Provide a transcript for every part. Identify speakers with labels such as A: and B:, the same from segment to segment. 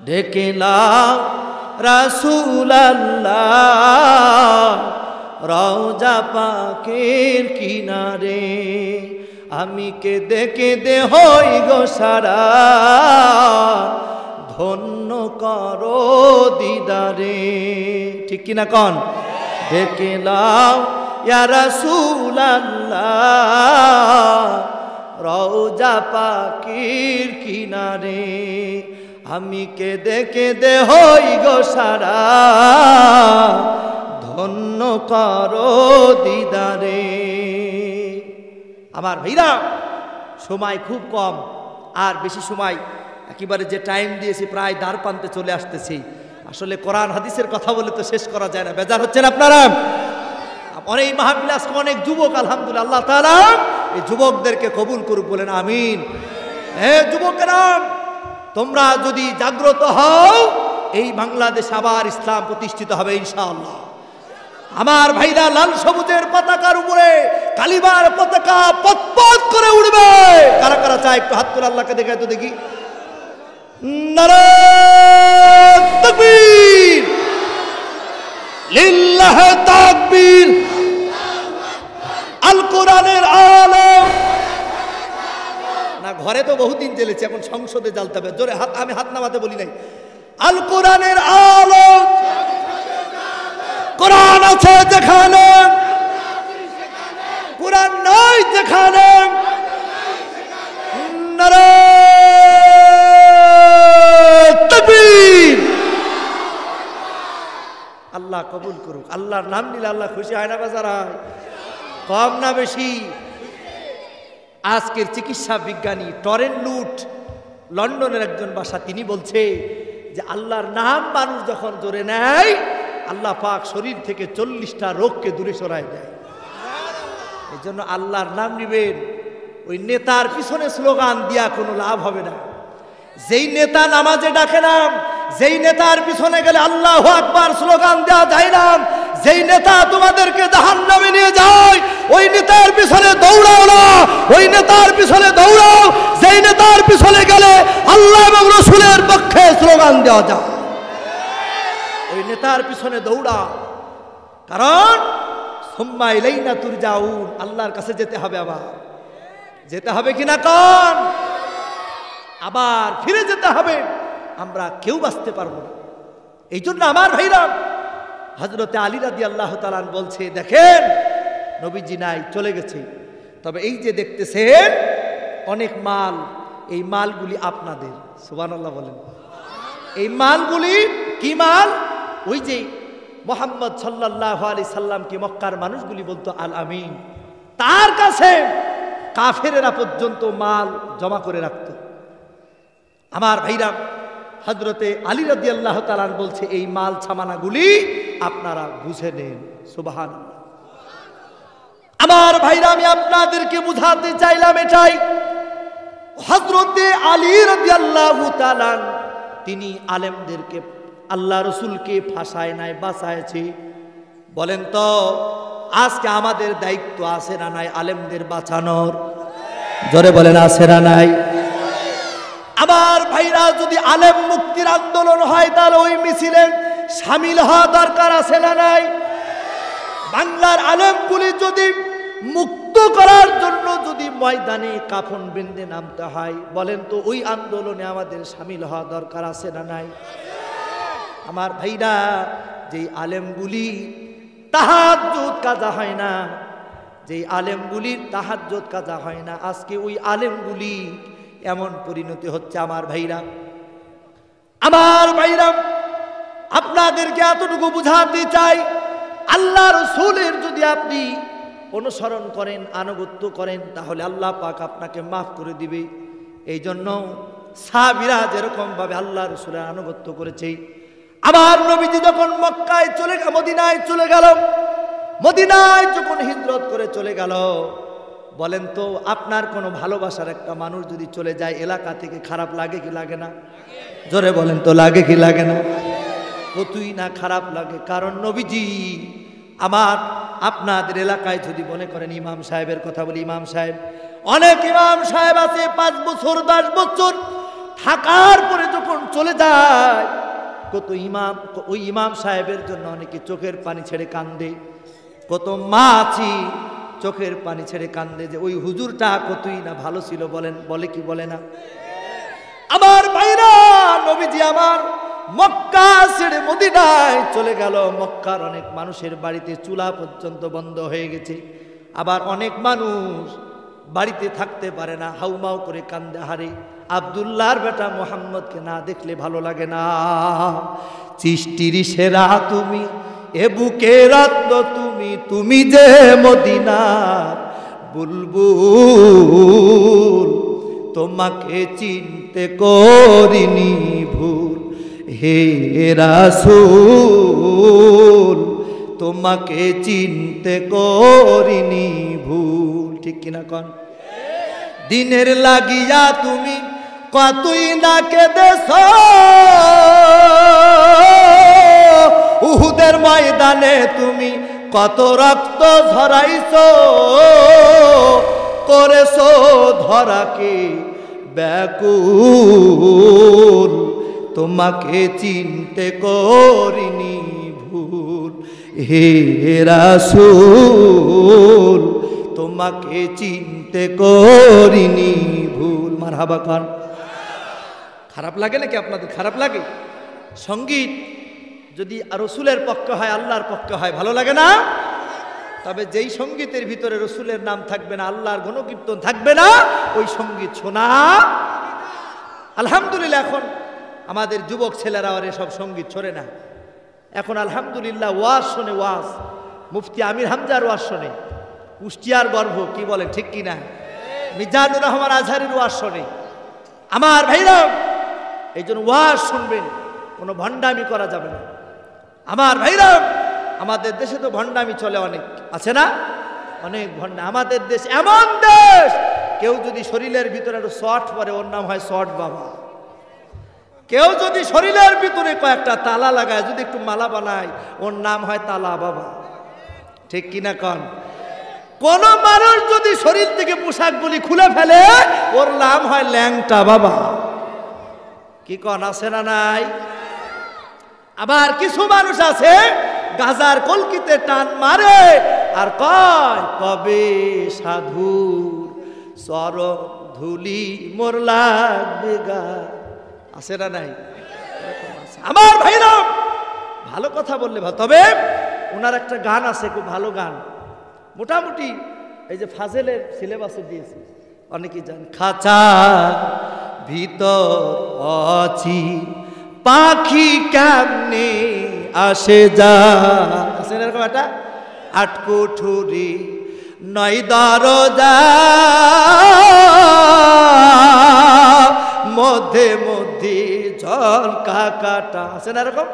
A: ডেকে নাও রাসূলুল্লাহ রওজা পাকের কিনারে, আমি কেঁদে কেঁদে হই গো সারা, ধন্য করো দিদারে। ঠিক কিনা কন? ডেকে নাও ইয়া রাসূলুল্লাহ রওজা পাকের কিনারে, আমি কেঁদে কেঁদে হই গো সারা, ধন্য করো দিদারে। আমার ভাইরা, সময় খুব কম, আর বেশি সময় একেবারে যে টাইম দিয়েছি প্রায় দ্বার প্রান্তে চলে আসতেছি। আসলে কোরআন হাদিসের কথা বলে তো শেষ করা যায় না। বেজার হচ্ছেন আপনারা? অনেক মাহফিল আজকে অনেক যুবক, আলহামদুলিল্লাহ, আল্লাহ তাআলা এই যুবকদেরকে কবুল করুক, বলেন আমিন। হ্যাঁ যুবকেরা, তোমরা যদি জাগ্রত হও, এই বাংলাদেশ আবার ইসলাম প্রতিষ্ঠিত হবে ইনশাআল্লাহ। আমার ভাইরা, লাল সবুজের পতাকার উপরে কালিমার পতাকা পতপত করে উঠবে। কারা কারা চায় একটু হাত তুলে আল্লাহকে দেখায় তো দেখি। নারায়ে তাকবীর, লিল্লাহি তাকবীর। আল কোরআনের আলো না, ঘরে তো বহুদিন জ্বেলেছে, এখন সংসদে জ্বালতে হবে। জোরে হাত, আমি হাত নামাতে বলি নাই। আল কোরআনের আলো, কোরআন আছে যেখানে, কোরআন নাই যেখানে, নারায়ে তাকবীর। আল্লাহ কবুল করুক। আল্লাহর নাম নিলে আল্লাহ খুশি হয় না বাজারা? কম না বেশি? আজকের চিকিৎসা বিজ্ঞানী টরেন লুট, লন্ডনের একজন বাসা, তিনি বলছে যে আল্লাহর নাম মানুষ যখন জোরে নেয়, আল্লাহ পাক শরীর থেকে 40টা রোগকে দূরে সরায় দেয়। এই জন্য আল্লাহর নাম নিবেন। ওই নেতার পিছনে স্লোগান দিয়া কোনো লাভ হবে না। যেই নেতা নামাজে ডাকে না, যেই নেতার পিছনে গেলে আল্লাহু আকবার স্লোগান দেওয়া যায় না, যেই নেতা তোমাদেরকে জাহান্নামে নিয়ে যায়, ওই নেতার পিছনে দৌড়াও না, ওই নেতার পিছনে দৌড়াও যেই নেতার পিছনে গেলে আল্লাহ এবং রাসূলের পক্ষে স্লোগান দেওয়া যায়। ওই নেতার পিছনে দৌড়াও, কারণ সুম্মা ইলাইনা তুরজাউন, আল্লাহর কাছে যেতে হবে। আবার যেতে হবে কিনা কন? আবার ফিরে যেতে হবে। আমরা কেউ বাঁচতে পারবো না। এই জন্য আমার ভাইরা, হযরতে আলী রাদিয়াল্লাহু তাআলা বলছে, দেখেন নবীজি নাই, চলে গেছে, তবে এই যে দেখতেছেন অনেক মাল, এই মালগুলি আপনাদের। সুবহানাল্লাহ বলেন। এই মালগুলি কি মাল? ওই যে মুহাম্মদ সাল্লাল্লাহু আলাইহি সাল্লামকে মক্কার মানুষগুলি বলতো আল আমিন, তার কাছে কাফেরেরা পর্যন্ত মাল জমা করে রাখত। আমার ভাইরা, হযরতে আলী রাদিয়াল্লাহু তাআলা বলছে, এই মাল ছামানাগুলি আপনারা বুঝে নেন। সুবহানাল্লাহ। আমার ভাইরা, আমি আপনাদেরকে বুঝাতে চাইলাম এটাই, হযরতে আলী রাদিয়াল্লাহু তাআলা তিনি আলেমদেরকে, আল্লাহ রাসূলকে ফাঁসায় নাই, বাঁচায়েছে। বলেন তো আজকে আমাদের দায়িত্ব আছে না নাই আলেমদের বাঁচানোর? জোরে বলেন আছে না নাই? আমার ভাইরা, যদি আলেম মুক্তির আন্দোলন হয়, তাহলে ওই মিছিলে শামিল হওয়া দরকার আছে না নাই? বাংলার আলেমগুলি যদি মুক্ত করার জন্য যদি ময়দানে কাফন বেঁধে নামতে হয়, বলেন তো ওই আন্দোলনে আমাদের শামিল হওয়া দরকার আছে না নাই? আমার ভাইরা, যেই আলেমগুলি তাহাজ্জুদ কাজা হয় না, যেই আলেমগুলির তাহাজ্জুদ কাজা হয় না, আজকে ওই আলেমগুলি এমন পরিণতি হচ্ছে। আমার ভাইরা, আমার ভাইরা, আপনাদেরকে এতটুকু বুঝাতে চাই, আল্লাহ রাসূলের যদি আপনি অনুসরণ করেন, আনুগত্য করেন, তাহলে আল্লাহ পাক আপনাকে মাফ করে দিবে। এই জন্য সাহাবীরা যেরকম ভাবে আল্লাহ রাসূলের আনুগত্য করেছে, আমার নবীজি যখন মক্কায় চলে গেল, মদিনায় চলে গেল, মদিনায় যখন হিজরত করে চলে গেল, বলেন তো আপনার কোনো ভালোবাসার একটা মানুষ যদি চলে যায় এলাকা থেকে, খারাপ লাগে কি লাগে না? জোরে বলেন তো, লাগে কি লাগে না? কতই না খারাপ লাগে। কারণ নবীজি আমার আপনাদের এলাকায় যদি মনে করেন ইমাম সাহেবের কথা বলি, ইমাম সাহেব, অনেক ইমাম সাহেব আছে 5 বছর 10 বছর থাকার পরে যখন চলে যায়, কত ইমাম, ওই ইমাম সাহেবের জন্য অনেকে চোখের পানি ছেড়ে কান্দে, কত মা আছি চোখের পানি ছেড়ে কান্দে যে ওই হুজুরটা কতই না ভালো ছিল, বলেন, বলে কি বলে না? আমার ভাইরা, নবীজি আমার মক্কা ছেড়ে মদিনায় চলে গেল। মক্কার অনেক মানুষের বাড়িতে চুলা পর্যন্ত বন্ধ হয়ে গেছে। আবার অনেক মানুষ বাড়িতে থাকতে পারে না, হাউমাউ করে কান্দে, হারে আব্দুল্লাহর বেটা মোহাম্মদকে না দেখলে ভালো লাগে না। সৃষ্টির সেরা তুমি, এ বুকে রত্ন তুমি, তুমি যে মদিনার বুলবুল, তোমাকে চিনতে করিনি ভুল, হে রাসূল তোমাকে চিনতে করিনি ভুল। ঠিক কিনা কন? দিনের লাগিয়া তুমি কতই না কেঁদেছ, উহুদের ময়দানে তুমি কত রক্ত ঝরাইছ, করেছো ধরাকে ব্যাকুল, তোমাকে চিনতে করিনি ভুল, হে রাসূল তোমাকে চিনতে করিনি ভুল। মারহাবা খান। খারাপ লাগে নাকি আপনাদের? খারাপ লাগে? সঙ্গীত যদি রসুলের পক্ষে হয়, আল্লাহর পক্ষে হয়, ভালো লাগে না? তবে যেই সঙ্গীতের ভিতরে রসুলের নাম থাকবে না, আল্লাহর গুণকীর্তন থাকবে না, ওই সঙ্গীত শোনা। আলহামদুলিল্লাহ এখন আমাদের যুবক ছেলেরা আর এসব সঙ্গীত শোনে না। এখন আলহামদুলিল্লাহ ওয়াজ শোনে, ওয়াজ। মুফতি আমির হামজার ওয়াজ শোনে, কুষ্টিয়ার গর্ভ, কি বলেন ঠিক কিনা? মিজানুর রহমান আজহারির ওয়াজ শোনে। আমার ভাইরা, এই জন্য ওয়াজ শুনবেন, কোনো ভণ্ডামি করা যাবে না। আমার ভাইরা, আমাদের দেশে তো ভণ্ডামি চলে অনেক, আছে না? অনেক ভণ্ডা। আমাদের দেশ এমন দেশ, কেউ যদি শরীরের ভিতরে একটু শর্ট পরে, ওর নাম হয় শর্ট বাবা। কেউ যদি শরীরের ভিতরে কয়েকটা তালা লাগায়, যদি একটু মালা বানায়, ওর নাম হয় তালা বাবা। ঠিক কিনা কন? কোন মানুষ যদি শরীর থেকে পোশাকগুলি খুলে ফেলে, ওর নাম হয় ল্যাংটা বাবা। কি কন, আছে না নাই? আবার কিছু মানুষ আছে গাজার কলকিতে টান মারে আর কয়, কবে সাধুর চরণ ধুলি মোর লাগবে গা। আছে না নাই? আমার ভাইরা, ভালো কথা বললে ভালো। তবে ওনার একটা গান আছে, খুব ভালো গান, মোটামুটি এই যে ফাজেলের সিলেবাসে দিয়েছি, অনেকেই জান। খাঁচা ভিতর অচিন পাখি কেমনে আসে যা, আছে না এরকম একটা? আট কুঠুরি নয় দরজা, মধ্যে মধ্যে ঝলকা কাটা, আছে না এরকম?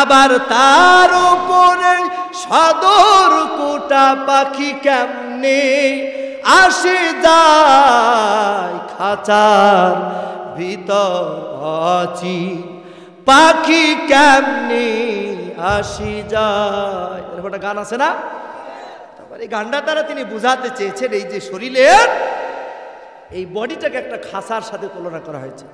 A: আবার তার উপরে সদর কোটা পাখি কেমনে আসে যায়, খাঁচার ভিতর অচিন পাখি কেমনে আসি যায়। এরকম একটা গান আছে না? তারপর এই গানটা দ্বারা তিনি বুঝাতে চেয়েছেন, এই যে শরীরের এই বডিটাকে একটা খাঁচার সাথে তুলনা করা হয়েছে।